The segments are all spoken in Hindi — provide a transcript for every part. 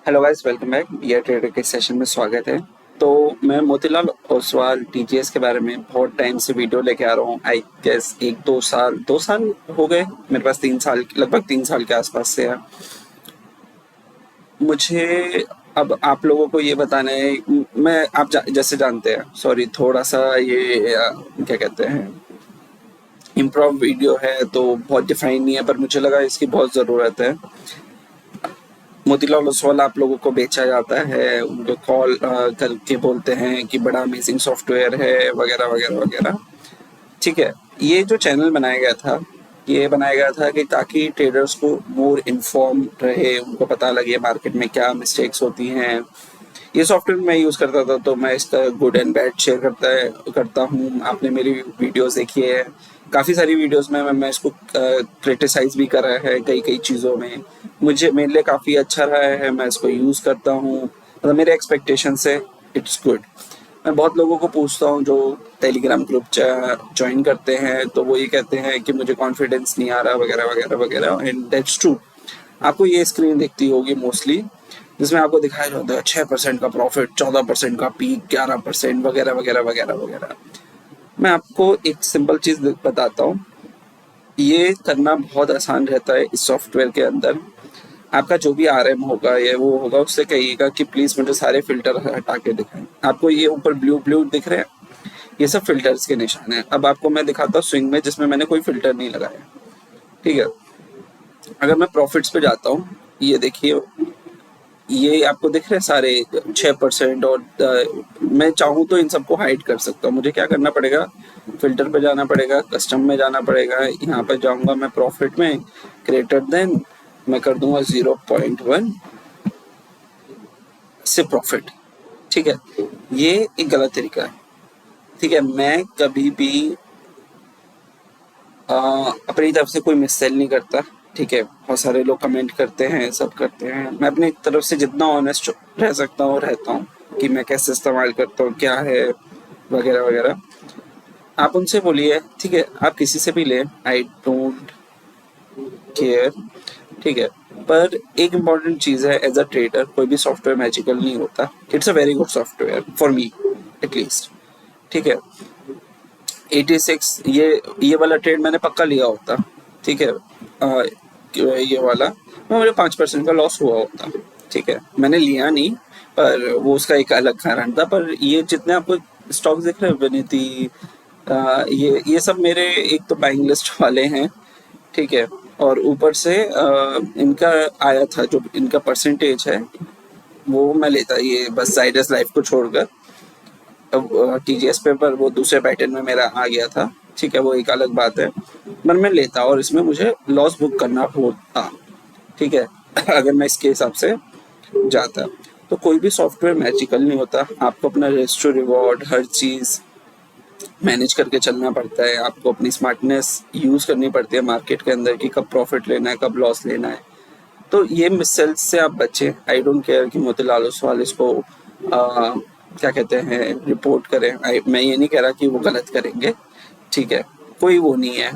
Hello guys, welcome back. Bear trader के सेशन में स्वागत है। तो मैं मोतीलाल ओसवाल टीजीएस के बारे में बहुत टाइम से वीडियो लेके आ रहा हूँ। आई गेस एक दो साल हो गए मेरे पास। 3 साल, लगभग 3 साल के आसपास से है। मुझे अब आप लोगों को ये बताना है। मैं आप जैसे जानते हैं, सॉरी थोड़ा सा ये क्या कहते हैं, इम्प्रोव वीडियो है तो बहुत डिफाइन नहीं है, पर मुझे लगा इसकी बहुत ज़रूरत है। मोतीलाल ओसवाल आप लोगों को बेचा जाता है, उनको कॉल करके बोलते हैं कि बड़ा अमेजिंग सॉफ्टवेयर है वगैरह वगैरह वगैरह। ठीक है, ये जो चैनल बनाया गया था, ये बनाया गया था कि ताकि ट्रेडर्स को मोर इन्फॉर्म रहे, उनको पता लगे मार्केट में क्या मिस्टेक्स होती हैं। ये सॉफ्टवेयर मैं यूज़ करता था तो मैं इसका गुड एंड बैड शेयर करता हूँ। आपने मेरी वीडियोस देखी है, काफ़ी सारी वीडियोस में मैं इसको क्रिटिसाइज भी करा है कई कई चीज़ों में। मुझे मेरे लिए काफ़ी अच्छा रहा है, मैं इसको यूज़ करता हूँ, मतलब मेरे एक्सपेक्टेशन से इट्स गुड। मैं बहुत लोगों को पूछता हूँ जो टेलीग्राम ग्रुप ज्वाइन करते हैं, तो वो ये कहते हैं कि मुझे कॉन्फिडेंस नहीं आ रहा वगैरह वगैरह वगैरह, एंड दैट्स ट्रू। आपको ये स्क्रीन दिखती होगी मोस्टली, जिसमें आपको दिखाया जाता है 6% का प्रॉफिट, 14% का पीक, 11% वगैरह वगैरह वगैरह वगैरह। मैं आपको एक सिंपल चीज़ बताता हूँ, ये करना बहुत आसान रहता है इस सॉफ्टवेयर के अंदर। आपका जो भी आरएम होगा या वो होगा, उससे कहिएगा कि प्लीज़ मुझे सारे फिल्टर हटा के दिखाएं। आपको ये ऊपर ब्लू ब्लू दिख रहे हैं, ये सब फिल्टर्स के निशान हैं। अब आपको मैं दिखाता हूँ स्विंग में, जिसमें मैंने कोई फिल्टर नहीं लगाया। ठीक है, अगर मैं प्रॉफिट्स पे जाता हूँ, ये देखिए, ये आपको दिख रहे हैं सारे 6%। और मैं चाहूँ तो इन सबको हाइड कर सकता हूँ। मुझे क्या करना पड़ेगा, फिल्टर पे जाना पड़ेगा, कस्टम में जाना पड़ेगा, यहाँ पर जाऊँगा मैं प्रॉफिट में, ग्रेटर देन, मैं कर दूंगा 0.1 से प्रॉफिट। ठीक है, ये एक गलत तरीका है। ठीक है, मैं कभी भी अपनी तरफ से कोई मिससेल नहीं करता। ठीक है, बहुत सारे लोग कमेंट करते हैं, सब करते हैं। मैं अपनी तरफ से जितना ऑनेस्ट रह सकता हूँ रहता हूँ, कि मैं कैसे इस्तेमाल करता हूँ, क्या है वगैरह वगैरह। आप उनसे बोलिए, ठीक है, आप किसी से भी लें, आई डोंट केयर। ठीक है, पर एक इम्पॉर्टेंट चीज़ है, एज अ ट्रेडर कोई भी सॉफ्टवेयर मैजिकल नहीं होता। It's a very good software for me at least. ठीक है, 86, ये वाला ट्रेड मैंने पक्का लिया होता। ठीक है, ये वाला मैं, मुझे 5% का लॉस हुआ होता। ठीक है, मैंने लिया नहीं, पर वो उसका एक अलग कारण था। पर ये जितने आपको स्टॉक्स दिख रहे हैं, विनिति, ये सब मेरे एक तो बाइंग लिस्ट वाले हैं। ठीक है, और ऊपर से इनका आया था, जो इनका परसेंटेज है वो मैं लेता, ये बस साइडस लाइफ को छोड़कर। अब टीजीएस पे पर वो दूसरे पैटर्न में मेरा आ गया था। ठीक है, वो एक अलग बात है, पर मैं लेता और इसमें मुझे लॉस बुक करना होता। ठीक है, अगर मैं इसके हिसाब से जाता। तो कोई भी सॉफ्टवेयर मैजिकल नहीं होता। आपको अपना रिस्क टू रिवॉर्ड हर चीज़ मैनेज करके चलना पड़ता है। आपको अपनी स्मार्टनेस यूज़ करनी पड़ती है मार्केट के अंदर, कि कब प्रॉफिट लेना है, कब लॉस लेना है। तो ये मिससेल्स से आप बचें। आई डोंट केयर कि मोतीलाल ओसवाल इसको क्या कहते हैं, रिपोर्ट करें। मैं ये नहीं कह रहा कि वो गलत करेंगे। ठीक है, कोई वो नहीं है,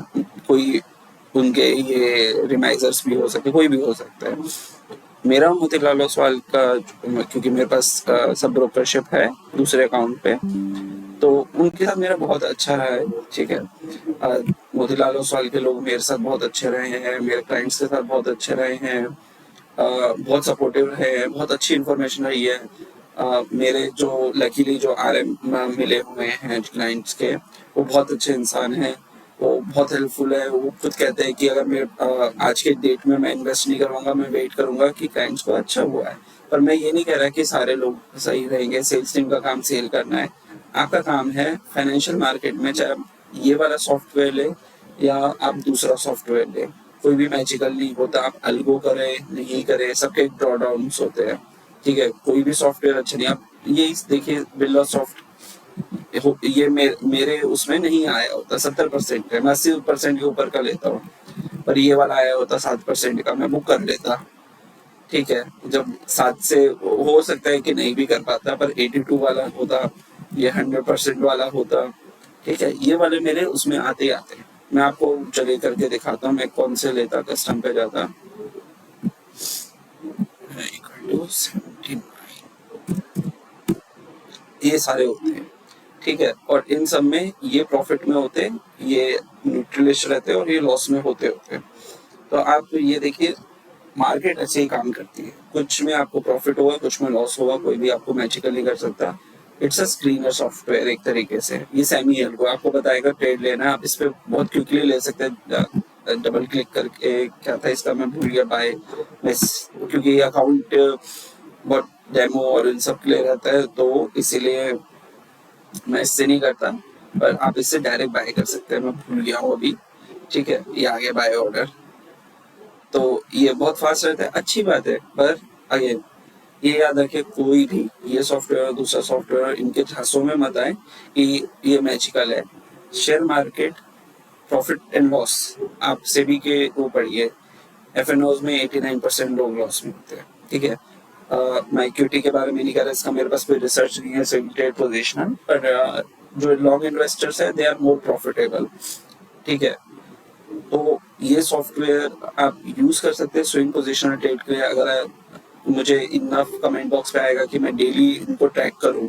कोई उनके ये रिमाइजर्स भी हो सकते, कोई भी हो सकता है। मेरा मोतीलाल ओसवाल का, क्योंकि मेरे पास सब ब्रोकरशिप है दूसरे अकाउंट पे, तो उनके साथ मेरा बहुत अच्छा है। ठीक है, मोतीलाल ओसवाल के लोग मेरे साथ बहुत अच्छे रहे हैं, मेरे क्लाइंट्स के साथ बहुत अच्छे रहे हैं, बहुत सपोर्टिव रहे हैं, बहुत अच्छी इन्फॉर्मेशन रही है। मेरे जो लकीली जो आरएम मिले हुए हैं क्लाइंट्स के, वो बहुत अच्छे इंसान हैं, वो बहुत हेल्पफुल है। वो खुद कहते हैं कि अगर मैं आज के डेट में मैं इन्वेस्ट नहीं करूँगा, मैं वेट करूँगा कि क्लाइंट्स को अच्छा हुआ है। पर मैं ये नहीं कह रहा कि सारे लोग सही रहेंगे। सेल्स टीम का काम सेल करना है, आपका काम है फाइनेंशियल मार्केट में, चाहे आप ये वाला सॉफ्टवेयर ले या आप दूसरा सॉफ्टवेयर ले, कोई भी मैजिकल नहीं होता। आप अलगो करें नहीं करें, सबके ड्रॉ डाउन्स होते हैं। ठीक है, कोई भी सॉफ्टवेयर अच्छा नहीं। आप ये देखिए, बिरला सॉफ्ट, ये मेरे उसमें नहीं आया होता। 70% है, मैं 80% के ऊपर का लेता हूँ, पर ये वाला आया होता 7% का, मैं बुक कर लेता। ठीक है, जब 7 से हो सकता है कि नहीं भी कर पाता, पर 82 वाला होता, ये 100% वाला होता। ठीक है, ये वाले मेरे उसमें आते ही आते हैं। मैं आपको चले करके दिखाता हूँ मैं कौन से लेता, कस्टम पे जाता। ये सारे होते हैं, ठीक है। और इन सब में ये प्रॉफिट में होते हैं, ये न्यूट्रलिश रहते हैं और ये लॉस में होते होते हैं। तो आप ये देखिए, मार्केट ऐसे ही काम करती है, कुछ में आपको प्रॉफिट होगा, कुछ में लॉस होगा, कोई भी आपको मैजिकल नहीं कर सकता। इट्स अ स्क्रीनर सॉफ्टवेयर एक तरीके से, ये सेमी एल्गो आपको बताएगा ट्रेड लेना है, आप इस पे बहुत क्विकली ले सकते हैं। डबल क्लिक करके, क्या था इसका मैं भूल गया, बाय क्योंकि ये अकाउंट बहुत डेमो और इन सब के लिए रहता है, तो इसीलिए मैं इससे नहीं करता, पर आप इससे डायरेक्ट बाय कर सकते हैं। मैं भूल गया हूँ अभी, ठीक है, ये आ गया बाय ऑर्डर। तो ये बहुत फास्ट रहता है, अच्छी बात है, पर अगेन ये याद रखें, कोई भी ये सॉफ्टवेयर और दूसरा सॉफ्टवेयर इनके झांसों में मत आए कि ये मैजिकल है। Share market profit and loss आप सेबी के वो पढ़िए, एफएनओज में 89% लोग लॉस में होते हैं, ठीक है। मैं इक्विटी के बारे में नहीं कर रहा, इसका मेरे पास कोई रिसर्च नहीं है, ट्रेड पोजिशन, पर जो लॉन्ग इन्वेस्टर्स है दे आर मोर प्रॉफिटेबल, ठीक है। तो ये सॉफ्टवेयर आप यूज कर सकते हैं स्विंग पोजिशनल ट्रेड के लिए। अगर मुझे इनफ कमेंट बॉक्स पे आएगा कि मैं डेली इनको ट्रैक करूं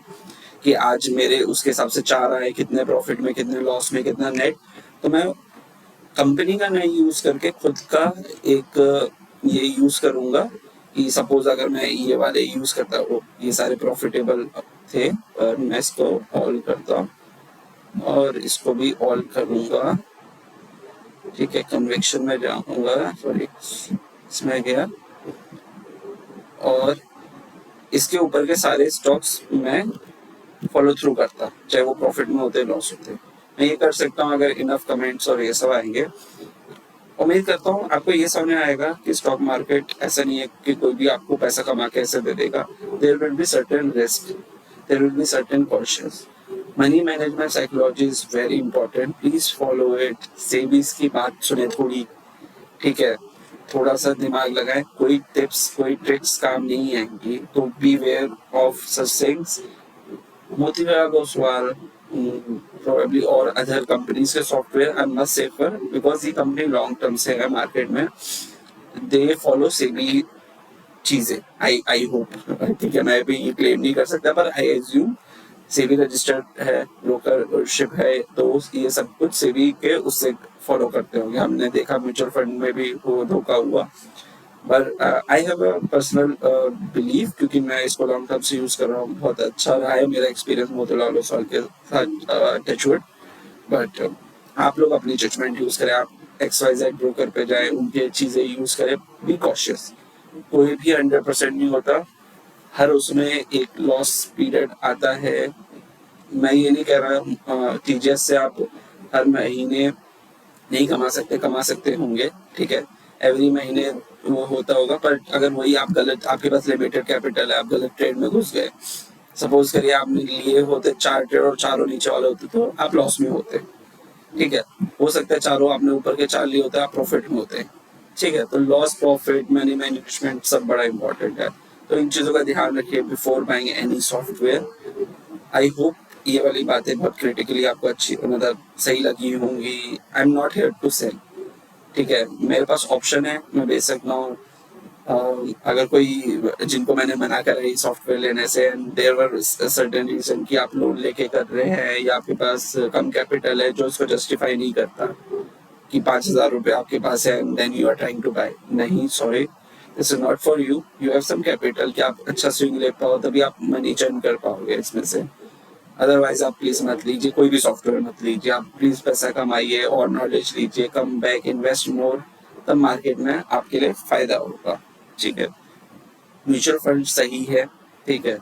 कि आज मेरे उसके हिसाब से चार आए, कितने प्रॉफिट में, कितने लॉस में, कितना नेट, तो मैं कंपनी का नहीं यूज करके खुद का एक ये यूज करूंगा कि सपोज अगर मैं ये वाले यूज करता हूँ, ये सारे प्रॉफिटेबल थे, और मैं इसको ऑल करता हूँ और इसको भी ऑल करूंगा, ठीक है। कन्वेक्शन में जाऊंगा, सॉरी इसमें गया, और इसके ऊपर के सारे स्टॉक्स मैं फॉलो थ्रू करता, चाहे वो प्रॉफिट में होते लॉस होते। मैं ये कर सकता हूँ अगर इनफ कमेंट्स और ये सब आएंगे। उम्मीद करता हूँ आपको ये समझ आएगा कि स्टॉक मार्केट ऐसा नहीं है कि कोई भी आपको पैसा कमा के ऐसे दे देगा। There will be certain risk, there will be certain cautions. Money management psychology is very important, please follow it. SEBI's की बात सुने थोड़ी, ठीक है, थोड़ा सा दिमाग लगाएं, कोई टिप्स कोई ट्रिक्स काम नहीं आएंगी, तो beware of such things. Motilal Oswal, probably or other companies के software are much safer because ये company long term से है market में, they follow SEBI चीजें, I hope, ठीक है, मैं भी ये claim नहीं कर सकता, पर I assume SEBI रजिस्टर्ड है, ब्रोकरशिप है, तो ये सब कुछ SEBI के उससे फॉलो करते होंगे। हमने देखा म्यूचुअल फंड में भी वो धोखा हुआ, पर I have a personal believe, क्योंकि मैं इसको लॉन्ग टर्म से यूज कर रहा हूँ, बहुत अच्छा रहा है मेरा एक्सपीरियंस मोतीलाल ओसवाल के साथ, टचवुड। बट आप लोग अपनी जजमेंट यूज करें, आप XYZ ब्रोकर पे जाए, उनके चीजें यूज करें, बी कॉशियस। कोई भी 100% नहीं होता, हर उसमें एक लॉस पीरियड आता है। मैं ये नहीं कह रहा TGS से आप हर महीने नहीं कमा सकते, कमा सकते होंगे, ठीक है, एवरी महीने वो होता होगा, पर अगर वही आप गलत, आपके पास लिमिटेड कैपिटल है, आप गलत ट्रेड में घुस गए, सपोज करिए आपने लिए होते 4 ट्रेड और चारों नीचे वाले होते, तो आप लॉस में होते, ठीक है। हो सकता है चारों आपने ऊपर के 4 लिए होते, आप प्रॉफिट में होते, ठीक है। तो लॉस प्रॉफिट मनी मैनेजमेंट सब बड़ा इंपॉर्टेंट है, तो इन चीजों का ध्यान रखिए before buying any software. I hope ये वाली बातें बहुत क्रिटिकली आपको अच्छी, मतलब सही लगी होंगी। I am not here to sell, ठीक है, मेरे पास ऑप्शन है, मैं बेच सकता हूँ। अगर कोई, जिनको मैंने मना करा ये सॉफ्टवेयर लेने से, देयर वर सर्टेन रीजन कि आप लोन लेके कर रहे हैं या आपके पास कम कैपिटल है जो इसको जस्टिफाई नहीं करता कि 5,000 रुपये आपके पास है and then you are trying to buy. नहीं, sorry, this is not for you. You have some capital कि आप अच्छा स्विंग ले पाओ, तभी आप मनी अर्न कर पाओगे इसमें से। अदरवाइज आप प्लीज मत लीजिए, कोई भी सॉफ्टवेयर मत लीजिए। आप प्लीज पैसा कमाइए और नॉलेज लीजिए, कम बैक, इन्वेस्ट मोर, तब मार्केट में आपके लिए फायदा होगा, ठीक है। म्यूचुअल फंड सही है, ठीक है,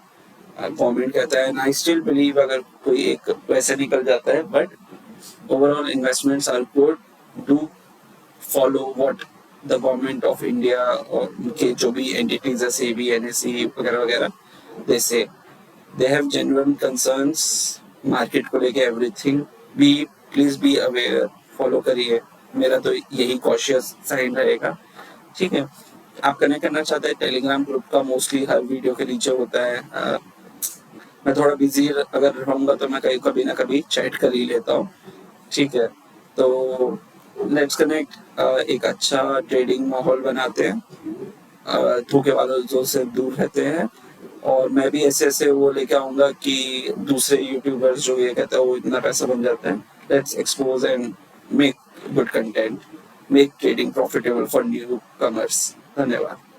गवर्नमेंट कहता है, आई स्टिल बिलीव अगर कोई एक वैसे निकल जाता है, but overall investments are good. Do follow what the government of India और उनके जो भी एंटिटीज है, सेबी, NSE वगैरह वगैरह, दे से they have genuine concerns market को लेके, everything. Be please be aware, follow करिए, मेरा तो यही कॉशियस साइन रहेगा, ठीक है। आप कनेक्ट करना चाहते हैं टेलीग्राम ग्रुप का, मोस्टली हर वीडियो के नीचे होता है। मैं थोड़ा बिजी अगर रहूंगा तो मैं कभी ना कभी चैट कर ही लेता हूँ, ठीक है। तो लेट्स कनेक्ट, एक अच्छा ट्रेडिंग माहौल बनाते हैं, धोखे वालों से दूर रहते हैं, और मैं भी ऐसे ऐसे वो लेके आऊंगा कि दूसरे यूट्यूबर्स जो ये कहते हैं वो इतना पैसा बन जाता है. Let's expose and make good content, make trading profitable for new commerce. धन्यवाद.